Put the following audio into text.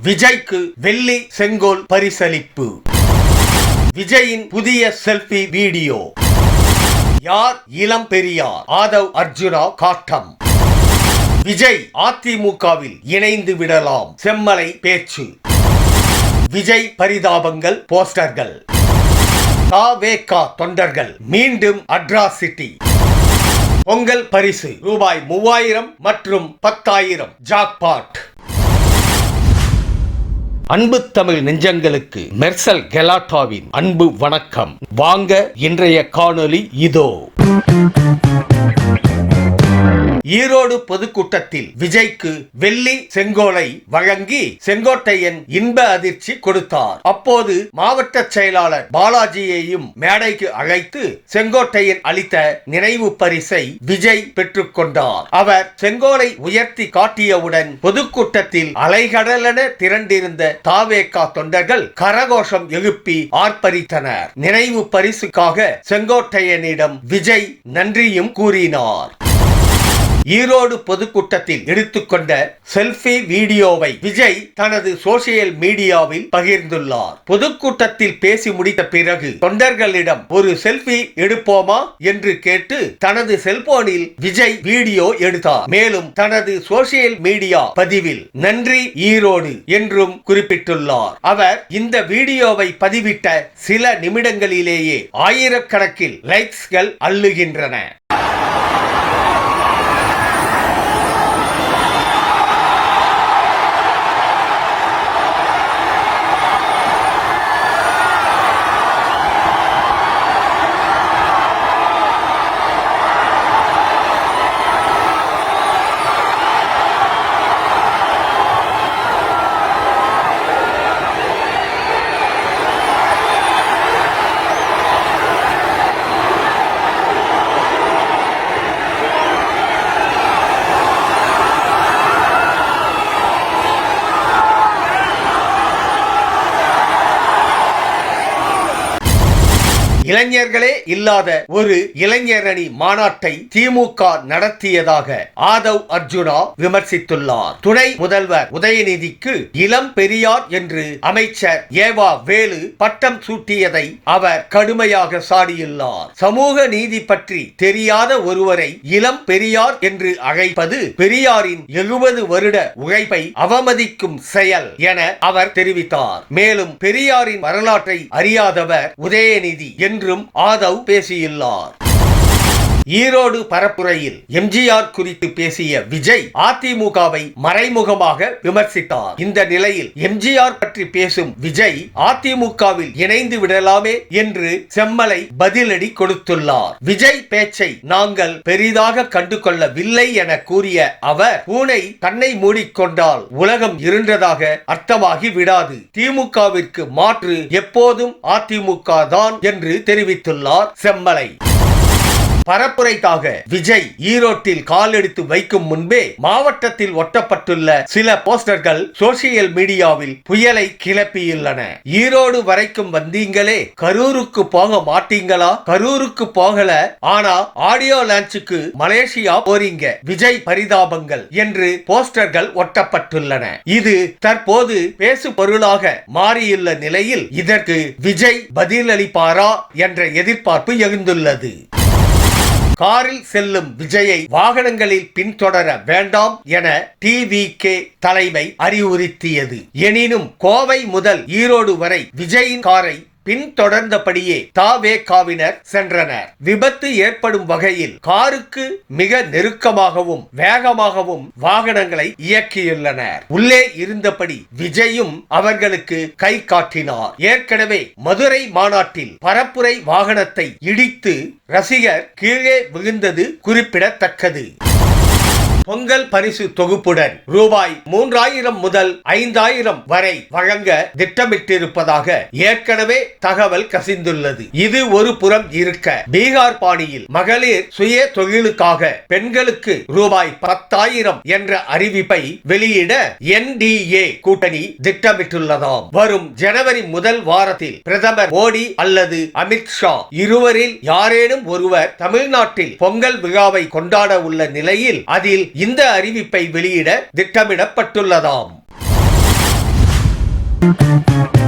விஜய்க்கு வெள்ளி செங்கோல் பரிசளிப்பு. விஜயின் புதிய செல்ஃபி வீடியோ. யார் இளம் பெரியார்? ஆதவ் அர்ஜுனா காட்டம். விஜய் அதிமுகவில் இணைந்து விடலாம், செம்மலை பேச்சு. விஜய் பரிதாபங்கள் போஸ்டர்கள். தவேக தொண்டர்கள் மீண்டும் அட்ராசிட்டி. பொங்கல் பரிசு ரூபாய் 3000 மற்றும் 10,000 ஜாக்பாட். அன்பு தமிழ் நெஞ்சங்களுக்கு மெர்சல் கெலாட்டாவின் அன்பு வணக்கம். வாங்க இன்றைய காணொளி இதோ. ஈரோடு பொதுக்கூட்டத்தில் விஜய்க்கு வெள்ளி செங்கோலை வழங்கி செங்கோட்டையன் இன்ப அதிர்ச்சி கொடுத்தார். அப்போது மாவட்ட செயலாளர் பாலாஜியையும் மேடைக்கு அழைத்து செங்கோட்டையன் அளித்த நினைவு பரிசை விஜய் பெற்றுக்கொண்டார். அவர் செங்கோலை உயர்த்தி காட்டியவுடன் பொதுக்கூட்டத்தில் அலைகடலென திரண்டிருந்த தவேக தொண்டர்கள் கரகோஷம் எழுப்பி ஆர்ப்பரித்தனர். நினைவு பரிசுக்காக செங்கோட்டையனிடம் விஜய் நன்றியும் கூறினார். ஈரோடு பொதுக்கூட்டத்தில் எடுத்துக்கொண்ட செல்ஃபி வீடியோவை விஜய் தனது சோசியல் மீடியாவில் பகிர்ந்துள்ளார். பொதுக்கூட்டத்தில் பேசி முடித்த பிறகு தொண்டர்களிடம் ஒரு செல்ஃபி எடுப்போமா என்று கேட்டு தனது செல்போனில் விஜய் வீடியோ எடுத்தார். மேலும் தனது சோசியல் மீடியா பதிவில் நன்றி ஈரோடு என்றும் குறிப்பிட்டுள்ளார். அவர் இந்த வீடியோவை பதிவிட்ட சில நிமிடங்களிலேயே ஆயிரக்கணக்கில் லைக்ஸ்கள் அள்ளுகின்றன. இளைஞர்களே இல்லாத ஒரு இளைஞரணி மாநாட்டை திமுக நடத்தியதாக ஆதவ் அர்ஜுனா விமர்சித்துள்ளார். துணை முதல்வர் உதயநிதிக்கு இளம் பெரியார் என்று அமைச்சர் ஏவா வேலு பட்டம் சூட்டியதை அவர் கடுமையாக சாடியுள்ளார். சமூக நீதி பற்றி தெரியாத ஒருவரை இளம் பெரியார் என்று அழைப்பது பெரியாரின் 70 வருட உழைப்பை அவமதிக்கும் செயல் என அவர் தெரிவித்தார். மேலும் பெரியாரின் வரலாற்றை அறியாதவர் உதயநிதி என்றும் ஆதவ் பேசியுள்ளார். ஈரோடு பரப்புரையில் எம்ஜிஆர் குறித்து பேசிய விஜய் அதிமுகவை மறைமுகமாக விமர்சித்தார். இந்த நிலையில் எம்ஜிஆர் பற்றி பேசும் விஜய் அதிமுகவில் இணைந்து விடலாமே என்று செம்மலை பதிலடி கொடுத்துள்ளார். விஜய் பேச்சை நாங்கள் பெரிதாக கண்டு கொள்ளவில்லை என கூறிய அவர், பூனை கண்ணை மூடிக்கொண்டால் உலகம் இருண்டதாக அர்த்தமாகி விடாது, திமுகவிற்கு மாற்று எப்போதும் அதிமுக தான் என்று தெரிவித்துள்ளார் செம்மலை. பரப்புரைக்காக விஜய் ஈரோட்டில் கால் எடுத்து வைக்கும் முன்பே மாவட்டத்தில் ஒட்டப்பட்டுள்ள சில போஸ்டர்கள் சோசியல் மீடியாவில் புயலை கிளப்பியுள்ளன. ஈரோடு வரைக்கும் வந்தீங்களே, கரூருக்கு போக மாட்டீங்களா? கரூருக்கு போகல, ஆனா ஆடியோ லான்ச்சுக்கு மலேசியா போறீங்க, விஜய் பரிதாபங்கள் என்று போஸ்டர்கள் ஒட்டப்பட்டுள்ளன. இது தற்போது பேசு பொருளாக மாறியுள்ள நிலையில் இதற்கு விஜய் பதிலளிப்பாரா என்ற எதிர்பார்ப்பு எழுந்துள்ளது. காரில் செல்லும் விஜயை வாகனங்களில் பின்தொடர வேண்டாம் என டிவிகே தலைமை அறிவுறுத்தியது. எனினும் கோவை முதல் ஈரோடு வரை விஜயின் காரை பின்தொடர்ந்தபடியே தவேகவினர் சென்றனர். விபத்து ஏற்படும் வகையில் காருக்கு மிக நெருக்கமாகவும் வேகமாகவும் வாகனங்களை இயக்கியுள்ளனர். உள்ளே இருந்தபடி விஜயும் அவர்களுக்கு கை காட்டினார். ஏற்கனவே மதுரை மாநாட்டில் பரப்புரை வாகனத்தை இடித்து ரசிகர் கீழே விழுந்தது குறிப்பிடத்தக்கது. பொங்கல் பரிசு தொகுப்புடன் ரூபாய் 3000 முதல் 5000 வரை வழங்க திட்டமிட்டிருப்பதாக ஏற்கனவே தகவல் கசிந்துள்ளது. இது ஒரு புறம் இருக்க, பீகார் பாணியில் மகளிர் சுய தொழிலுக்காக பெண்களுக்கு ரூபாய் 10,000 என்ற அறிவிப்பை வெளியிட NDA கூட்டணி திட்டமிட்டுள்ளதாம். வரும் ஜனவரி முதல் வாரத்தில் பிரதமர் மோடி அல்லது அமித்ஷா இருவரில் யாரேனும் ஒருவர் தமிழ்நாட்டில் பொங்கல் விழாவை கொண்டாட உள்ள நிலையில் அதில் இந்த அறிவிப்பை வெளியிட திட்டமிடப்பட்டுள்ளதாம். Thank you.